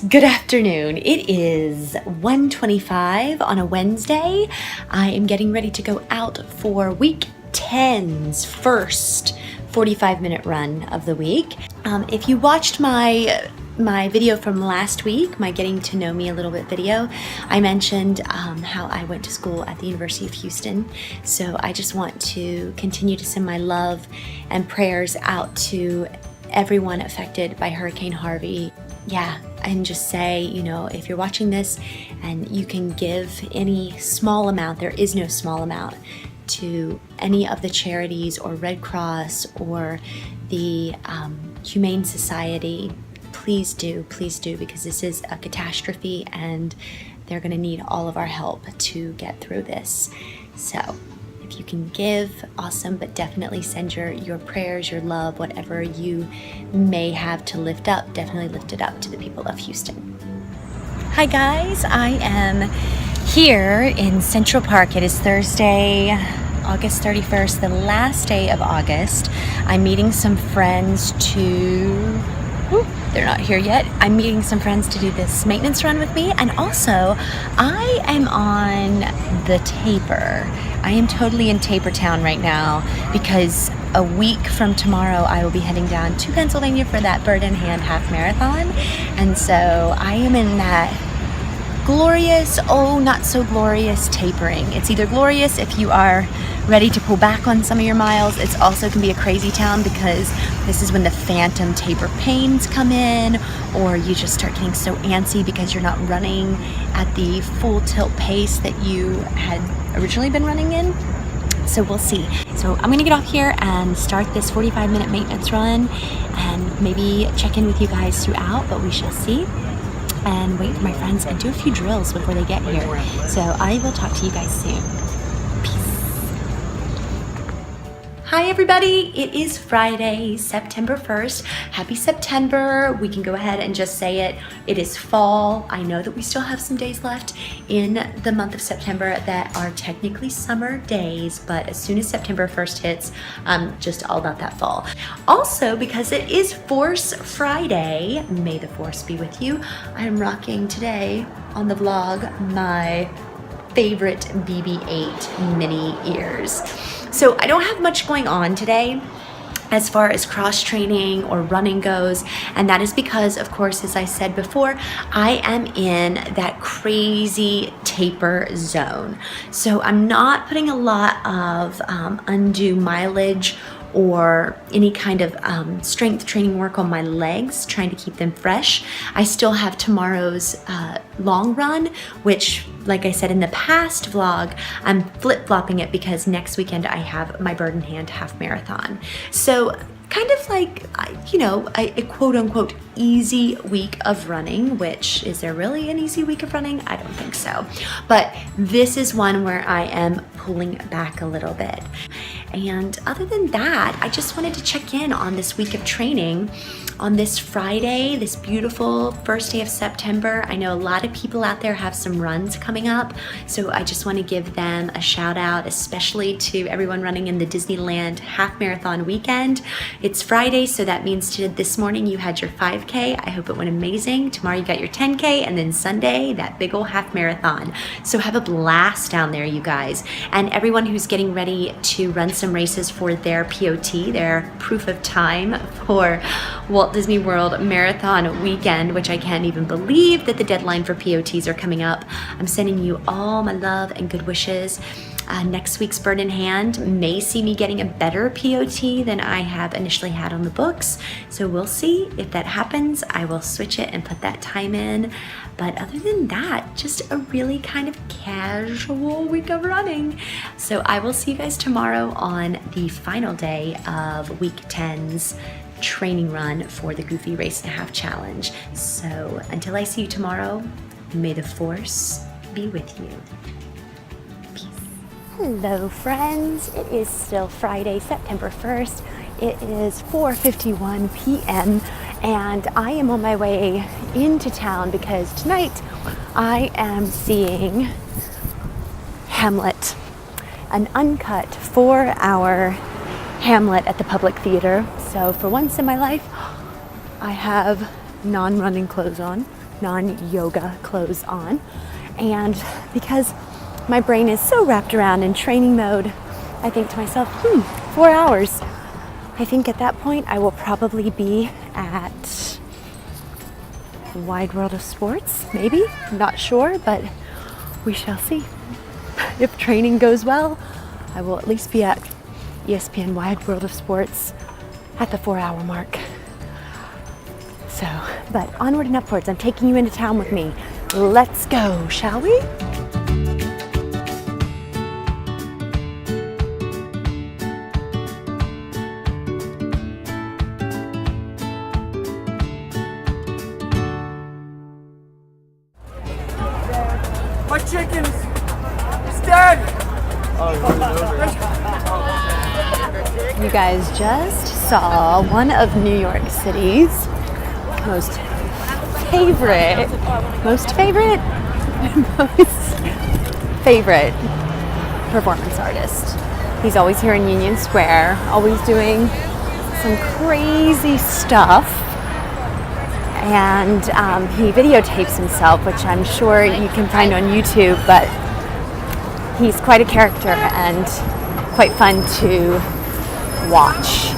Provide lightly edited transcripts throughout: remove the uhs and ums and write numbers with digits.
Good afternoon. It is 1:25 on a Wednesday. I am getting ready to go out for week 10's first 45-minute run of the week. If you watched my video from last week, my getting to know me a little bit video, I mentioned how I went to school at the University of Houston. So I just want to continue to send my love and prayers out to everyone affected by Hurricane Harvey. Yeah, and just say, if you're watching this and you can give any small amount, there is no small amount, to any of the charities or Red Cross or the Humane Society, please do, because this is a catastrophe and they're gonna need all of our help to get through this. So if you can give, awesome, but definitely send your prayers, your love, whatever you may have to lift up, definitely lift it up to the people of Houston. Hi guys, I am here in Central Park. It is Thursday, August 31st, the last day of August. I'm meeting some friends to... they're not here yet. I'm meeting some friends to do this maintenance run with me, and also I am on the taper. I am totally in Taper Town right now because a week from tomorrow I will be heading down to Pennsylvania for that Bird in Hand half marathon, and so I am in that glorious, oh not so glorious tapering. It's either glorious if you are ready to pull back on some of your miles. It's also can be a crazy town because this is when the phantom taper pains come in, or you just start getting so antsy because you're not running at the full tilt pace that you had originally been running in. So we'll see. So I'm gonna get off here and start this 45-minute maintenance run and maybe check in with you guys throughout, but we shall see. And wait for my friends and do a few drills before they get here. So I will talk to you guys soon. Hi everybody, it is Friday, September 1st. Happy September. We can go ahead and just say it. It is fall. I know that we still have some days left in the month of September that are technically summer days, but as soon as September 1st hits, I'm just all about that fall. Also, because it is Force Friday, may the force be with you, I'm rocking today on the vlog my favorite BB-8 mini ears. So I don't have much going on today as far as cross training or running goes, and that is because, of course, as I said before, I am in that crazy taper zone. So I'm not putting a lot of undue mileage or any kind of strength training work on my legs, trying to keep them fresh. I still have tomorrow's long run, which, like I said in the past vlog, I'm flip-flopping it because next weekend I have my Bird in Hand half marathon. So kind of like, a quote-unquote easy week of running, which, is there really an easy week of running? I don't think so. But this is one where I am pulling back a little bit. And other than that, I just wanted to check in on this week of training on this Friday, this beautiful first day of September. I know a lot of people out there have some runs coming up, so I just want to give them a shout out, especially to everyone running in the Disneyland half marathon weekend. It's Friday, so that means this morning you had your 5K. I hope it went amazing. Tomorrow you got your 10K, and then Sunday, that big old half marathon. So have a blast down there, you guys. And everyone who's getting ready to run some races for their POT, their proof of time for Walt Disney World Marathon Weekend, which I can't even believe that the deadline for POTs are coming up. I'm sending you all my love and good wishes. Next week's Bird in Hand may see me getting a better POT than I have initially had on the books. So we'll see if that happens. I will switch it and put that time in. But other than that, just a really kind of casual week of running. So I will see you guys tomorrow on the final day of week 10's training run for the Goofy Race and a Half Challenge. So until I see you tomorrow, may the force be with you. Hello friends, it is still Friday, September 1st. It is 4:51 p.m. and I am on my way into town because tonight I am seeing Hamlet, an uncut 4-hour Hamlet at the Public Theater. So for once in my life, I have non-running clothes on. non-yoga clothes on. And because my brain is so wrapped around in training mode, I think to myself, 4 hours. I think at that point I will probably be at Wide World of Sports, maybe, not sure, but we shall see. If training goes well, I will at least be at ESPN Wide World of Sports at the 4-hour mark. So, but onward and upwards, I'm taking you into town with me. Let's go, shall we? My chicken's dead! You guys just saw one of New York City's most favorite performance artist. He's always here in Union Square, always doing some crazy stuff. And he videotapes himself, which I'm sure you can find on YouTube, but he's quite a character and quite fun to watch.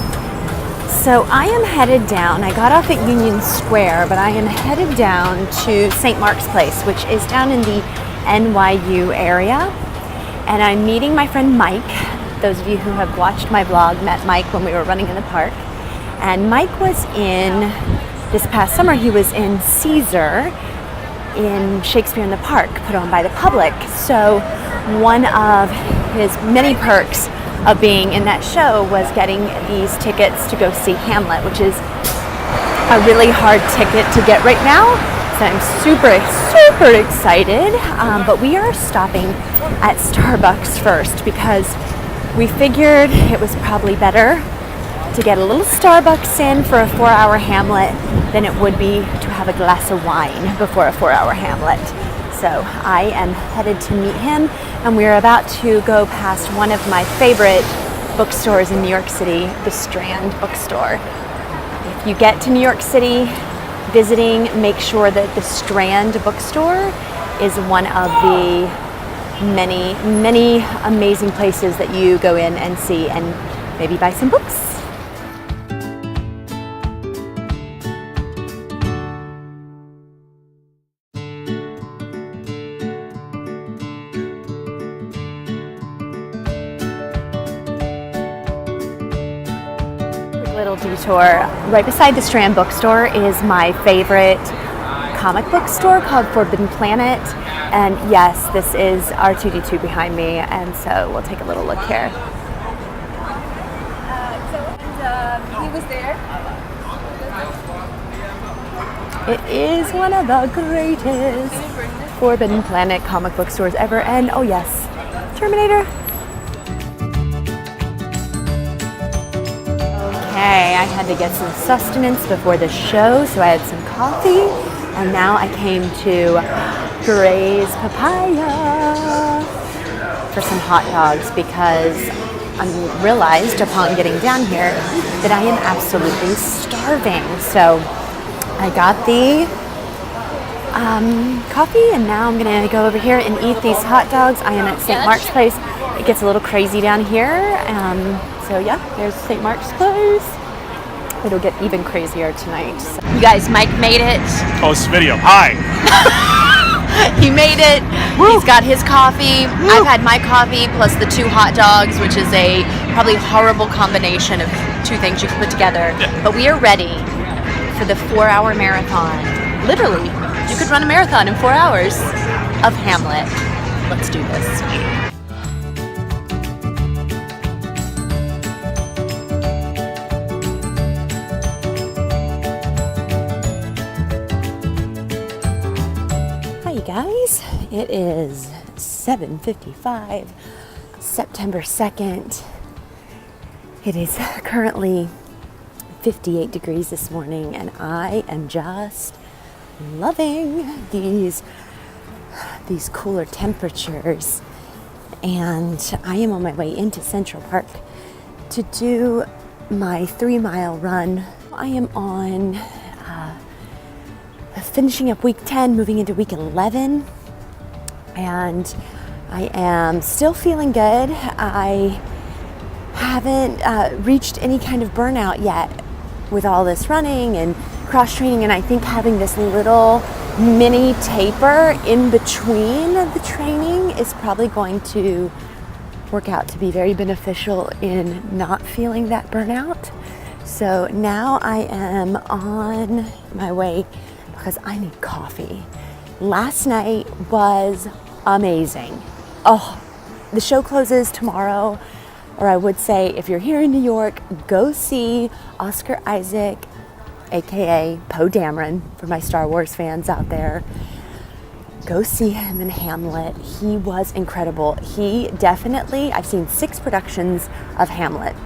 So I am headed down. I got off at Union Square, but I am headed down to St. Mark's Place, which is down in the NYU area. And I'm meeting my friend Mike. Those of you who have watched my vlog met Mike when we were running in the park. And Mike was this past summer, he was in Caesar in Shakespeare in the Park, put on by the public. So one of his many perks of being in that show was getting these tickets to go see Hamlet, which is a really hard ticket to get right now. So I'm super excited. But we are stopping at Starbucks first because we figured it was probably better to get a little Starbucks in for a 4-hour Hamlet than it would be to have a glass of wine before a 4-hour Hamlet. So I am headed to meet him, and we're about to go past one of my favorite bookstores in New York City, the Strand bookstore. If you get to New York City visiting, make sure that the Strand bookstore is one of the many amazing places that you go in and see and maybe buy some books. Little detour. Right beside the Strand bookstore is my favorite comic book store called Forbidden Planet, and yes, this is R2-D2 behind me, and so we'll take a little look here. He was there. It is one of the greatest Forbidden Planet comic book stores ever, and oh yes, Terminator. Okay, I had to get some sustenance before the show, so I had some coffee, and now I came to Gray's Papaya for some hot dogs because I realized upon getting down here that I am absolutely starving. So I got the coffee, and now I'm gonna go over here and eat these hot dogs. I am at St. Mark's Place. It gets a little crazy down here. So yeah, there's St. Mark's Place. It'll get even crazier tonight. So. You guys, Mike made it. Oh, it's video. Hi. He made it. Woo. He's got his coffee. Woo. I've had my coffee plus the 2 hot dogs, which is a probably horrible combination of 2 things you can put together. Yeah. But we are ready for the 4-hour marathon. Literally, you could run a marathon in 4 hours of Hamlet. Let's do this. Guys, it is 7:55, September 2nd. It is currently 58 degrees this morning, and I am just loving these cooler temperatures. And I am on my way into Central Park to do my 3-mile run. I am on the finishing up week 10, moving into week 11, and I am still feeling good. I haven't reached any kind of burnout yet with all this running and cross training, and I think having this little mini taper in between the training is probably going to work out to be very beneficial in not feeling that burnout. So now I am on my way because I need coffee. Last night was amazing. Oh, the show closes tomorrow, or I would say if you're here in New York, go see Oscar Isaac, aka Poe Dameron, for my Star Wars fans out there. Go see him in Hamlet. He was incredible. I've seen 6 productions of Hamlet,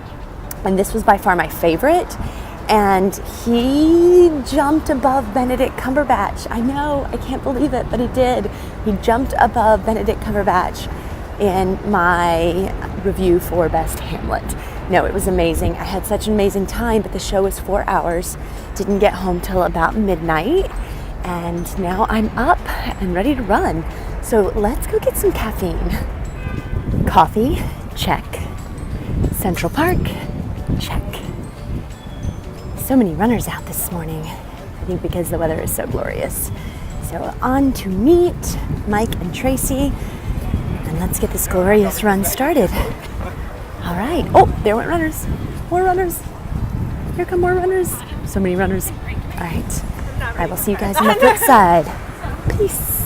and this was by far my favorite. And he jumped above Benedict Cumberbatch. I know, I can't believe it, but he did. He jumped above Benedict Cumberbatch in my review for Best Hamlet. No, it was amazing. I had such an amazing time, but the show was 4 hours. Didn't get home till about midnight, and now I'm up and ready to run. So let's go get some caffeine. Coffee, check. Central Park, check. So many runners out this morning, I think because the weather is so glorious. So on to meet Mike and Tracy, and let's get this glorious run started. All right. Oh, there went runners. More runners. Here come more runners. So many runners. All right. I will see you guys on the flip side. Peace.